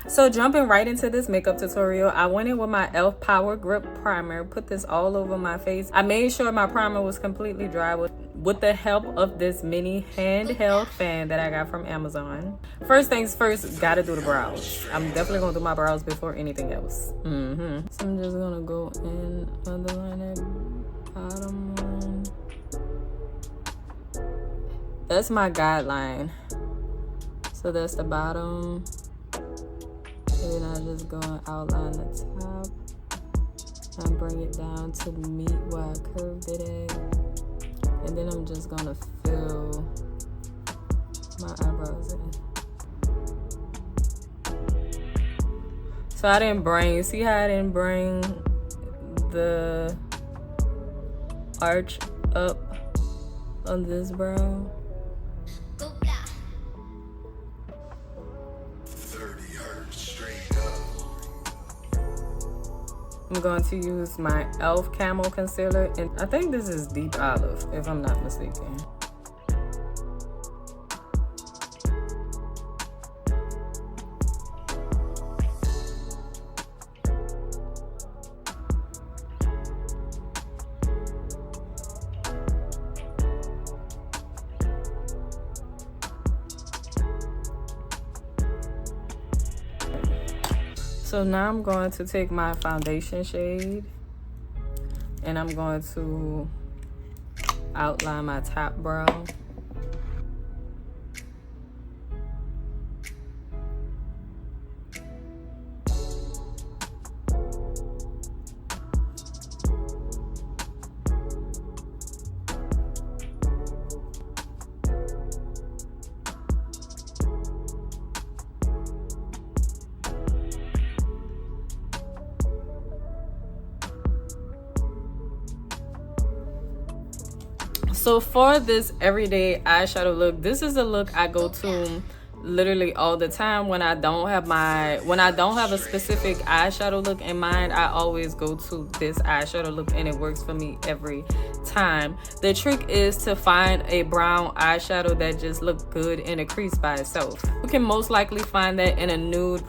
So jumping right into this makeup tutorial, I went in with my e.l.f. Power Grip Primer, put this all over my face. I made sure my primer was completely dry with the help of this mini handheld fan that I got from Amazon. First things first, gotta do the brows. I'm definitely gonna do my brows before anything else. So I'm just gonna go in, underline that bottom one. That's my guideline. So that's the bottom. And then I just go and outline the top and bring it down to meet where I curved it at. And then I'm just gonna fill my eyebrows in. So I didn't bring, see how I didn't bring the arch up on this brow? I'm going to use my e.l.f. Camo Concealer, and I think this is Deep Olive, if I'm not mistaken. So now I'm going to take my foundation shade and I'm going to outline my top brow. So for this everyday eyeshadow look, this is a look I go to literally all the time when I don't have a specific eyeshadow look in mind. I always go to this eyeshadow look and it works for me every time. The trick is to find a brown eyeshadow that just looks good in a crease by itself. You can most likely find that in a nude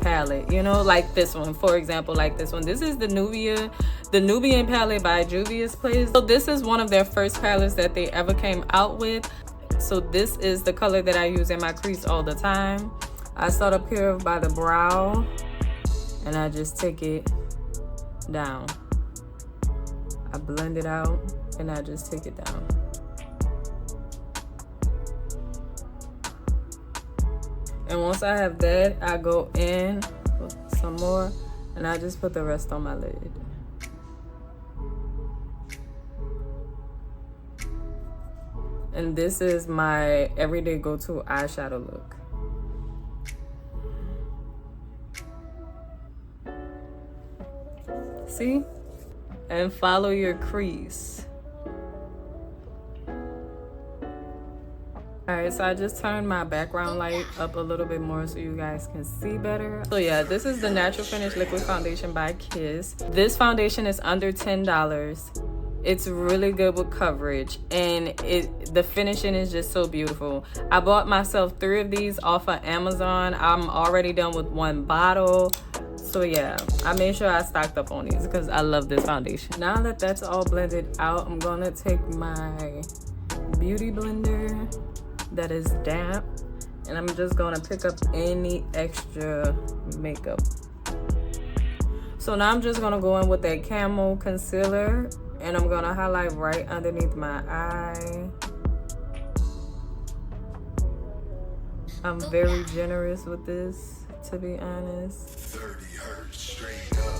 palette, you know, like this one, for example. Like this one, this is the Nubian palette by Juvia's Place. So this is one of their first palettes that they ever came out with. So this is the color that I use in my crease all the time. I start up here by the brow and I just take it down. I blend it out and I just take it down. And once I have that, I go in with some more and I just put the rest on my lid. And this is my everyday go-to eyeshadow look. See? And follow your crease. Alright, so I just turned my background light up a little bit more so you guys can see better. So yeah, this is the Natural Finish Liquid Foundation by Kiss. This foundation is under $10. It's really good with coverage and the finishing is just so beautiful. I bought myself 3 of these off of Amazon. I'm already done with 1 bottle. So yeah, I made sure I stocked up on these because I love this foundation. Now that that's all blended out, I'm gonna take my beauty blender that is damp and I'm just gonna pick up any extra makeup. So now I'm just gonna go in with that Camo Concealer and I'm gonna highlight right underneath my eye. I'm very generous with this, to be honest. 30 hertz straight up.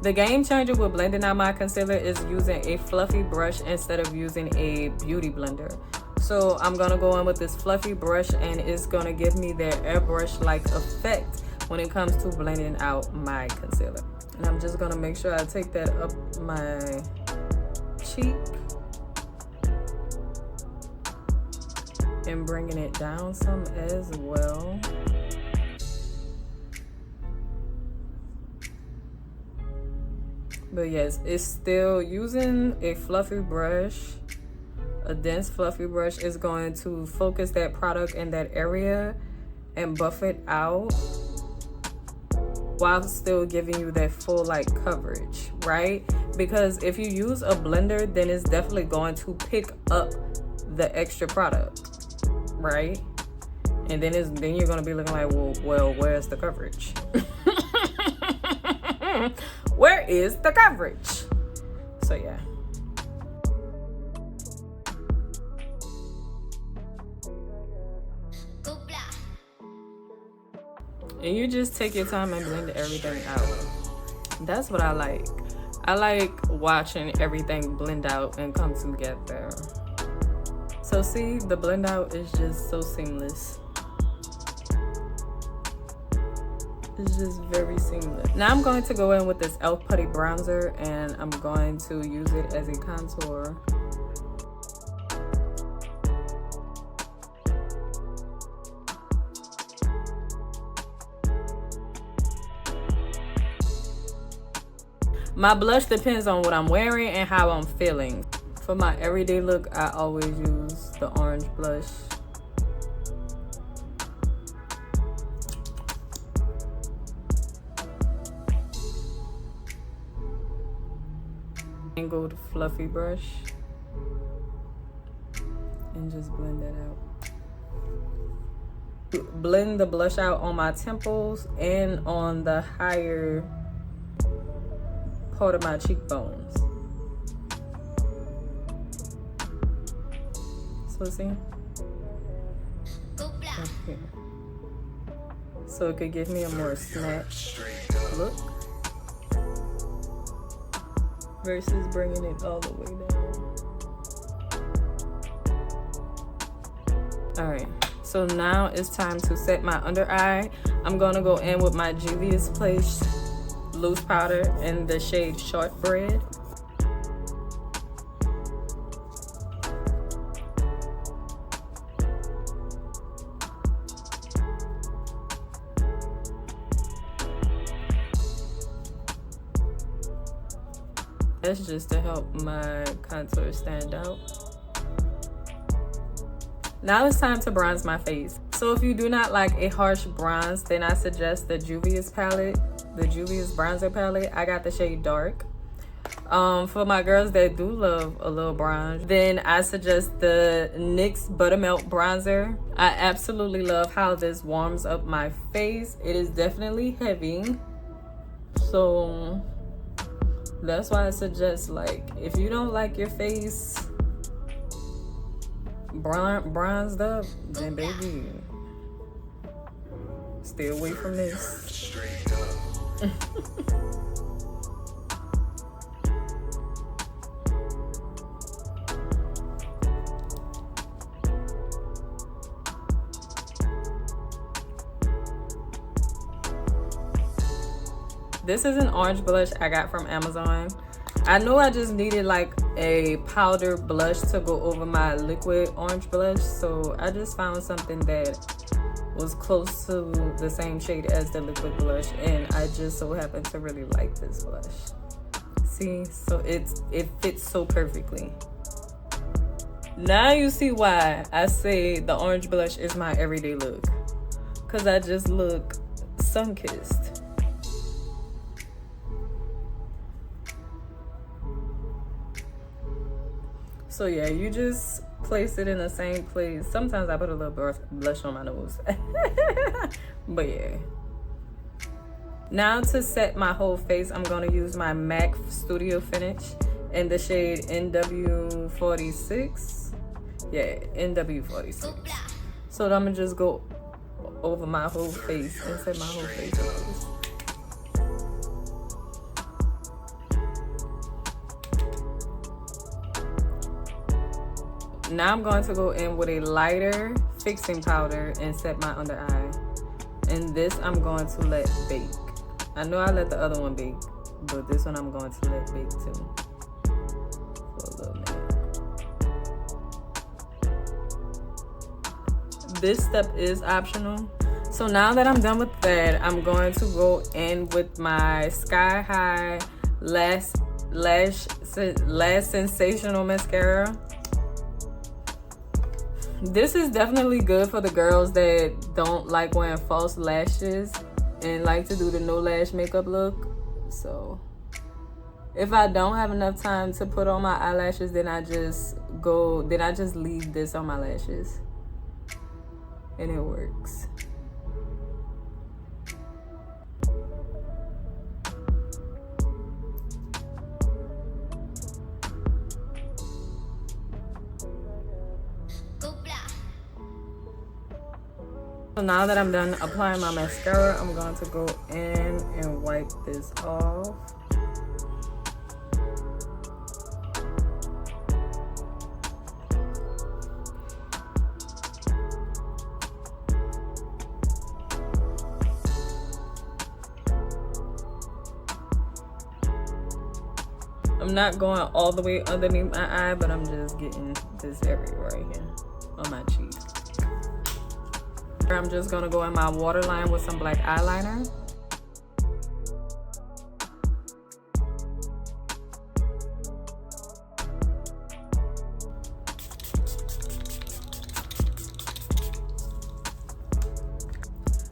The game changer with blending out my concealer is using a fluffy brush instead of using a beauty blender. So I'm gonna go in with this fluffy brush and it's gonna give me the airbrush-like effect when it comes to blending out my concealer. And I'm just gonna make sure I take that up my cheek and bringing it down some as well. But yes, it's still using a fluffy brush, A dense fluffy brush is going to focus that product in that area and buff it out while still giving you that full like coverage, right? Because if you use a blender, then it's definitely going to pick up the extra product, right? And then you're gonna be looking like, well, where's the coverage? Where is the coverage? So yeah. And you just take your time and blend everything out. That's what I like. I like watching everything blend out and come together. So see, the blend out is just so seamless. It's just very seamless. Now I'm going to go in with this e.l.f. Putty Bronzer and I'm going to use it as a contour. My blush depends on what I'm wearing and how I'm feeling. For my everyday look, I always use the orange blush. Angled fluffy brush. And just blend that out. Blend the blush out on my temples and on the higher part of my cheekbones. So see? Up here. So it could give me a more snatched look versus bringing it all the way down. Alright, so now it's time to set my under eye. I'm gonna go in with my Juvia's Place loose powder in the shade Shortbread. That's just to help my contour stand out. Now it's time to bronze my face. So if you do not like a harsh bronze, then I suggest the Juvia's palette. The Juvia's bronzer palette. I got the shade Dark. For my girls that do love a little bronze, then I suggest the NYX Buttermelt bronzer. I absolutely love how this warms up my face. It is definitely heavy, so that's why I suggest, like, if you don't like your face bronzed up, then baby, stay away from this. This is an orange blush I got from Amazon. I know I just needed like a powder blush to go over my liquid orange blush, so I just found something that was close to the same shade as the liquid blush, and I just so happen to really like this blush. See, so it fits so perfectly. Now you see why I say the orange blush is my everyday look, because I just look sun-kissed. So yeah, you just place it in the same place. Sometimes I put a little blush on my nose. But yeah. Now to set my whole face, I'm going to use my MAC Studio Finish in the shade NW46. Yeah, NW46. So I'm going to just go over my whole face and set my whole face with this. Now I'm going to go in with a lighter fixing powder and set my under eye. And this I'm going to let bake. I know I let the other one bake, but this one I'm going to let bake too for a little minute. This step is optional. So now that I'm done with that, I'm going to go in with my Sky High Lash Sensational Mascara. This is definitely good for the girls that don't like wearing false lashes and like to do the no lash makeup look. So if I don't have enough time to put on my eyelashes, then I just leave this on my lashes, and it works. So now that I'm done applying my mascara, I'm going to go in and wipe this off. I'm not going all the way underneath my eye, but I'm just getting this area right here on my cheek. I'm just gonna go in my waterline with some black eyeliner.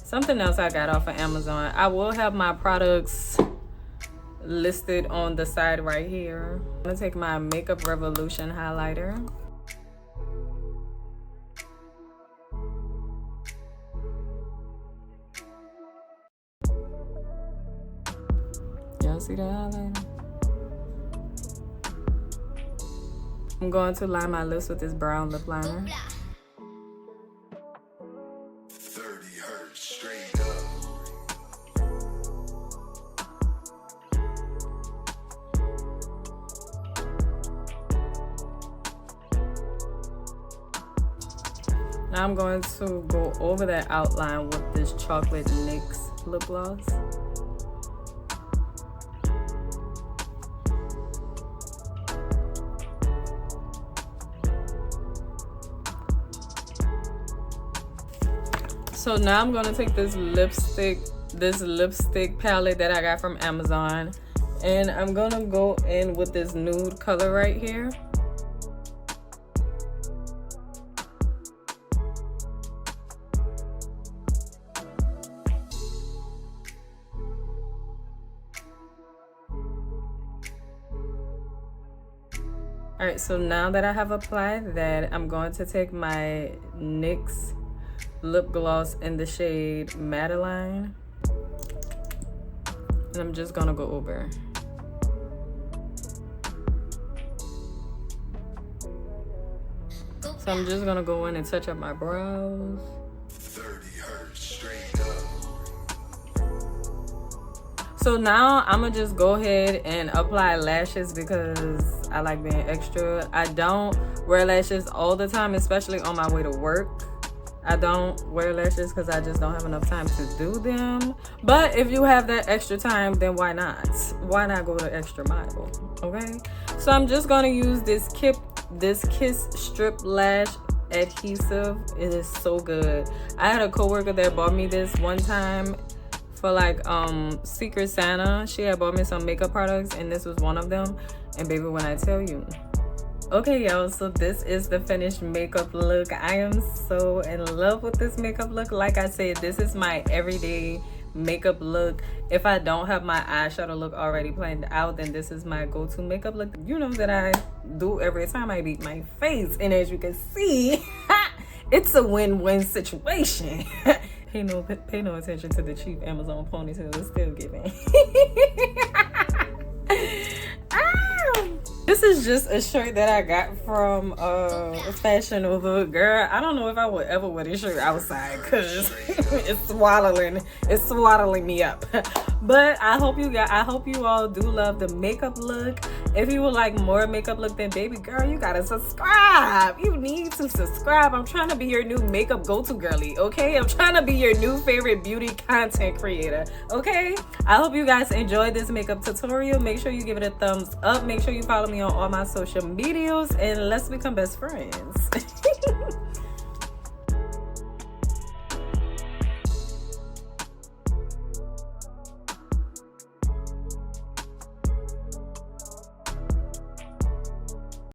Something else I got off of Amazon. I will have my products listed on the side right here. I'm gonna take my Makeup Revolution highlighter. Y'all see that highlighter? I'm going to line my lips with this brown lip liner. 30 hertz straight up. Now I'm going to go over that outline with this chocolate NYX lip gloss. So now I'm gonna take this lipstick palette that I got from Amazon, and I'm gonna go in with this nude color right here. All right, so now that I have applied that, I'm going to take my NYX lip gloss in the shade Madeline, and I'm just gonna go over. So I'm just gonna go in and touch up my brows. 30 hertz straight up. So now I'm gonna just go ahead and apply lashes because I like being extra. I don't wear lashes all the time, especially on my way to work. I don't wear lashes because I just don't have enough time to do them. But if you have that extra time, then why not? Why not go the extra mile? Okay. So I'm just gonna use this Kiss Strip Lash Adhesive. It is so good. I had a coworker that bought me this one time for like Secret Santa. She had bought me some makeup products, and this was one of them. And baby, when I tell you. Okay, y'all, so this is the finished makeup look. I am so in love with this makeup look. Like I said, this is my everyday makeup look. If I don't have my eyeshadow look already planned out, then this is my go-to makeup look. You know that I do every time I beat my face. And as you can see, it's a win-win situation. Pay no attention to the cheap Amazon ponytail. It's still giving. This is just a shirt that I got from Fashion Nova. Girl, I don't know if I would ever wear this shirt outside because it's swaddling me up. But I hope you all do love the makeup look. If you would like more makeup look, then baby girl, you gotta subscribe. You need to subscribe. I'm trying to be your new makeup go-to girly, okay? I'm trying to be your new favorite beauty content creator, okay? I hope you guys enjoyed this makeup tutorial. Make sure you give it a thumbs up. Make sure you follow me on all my social medias, and let's become best friends.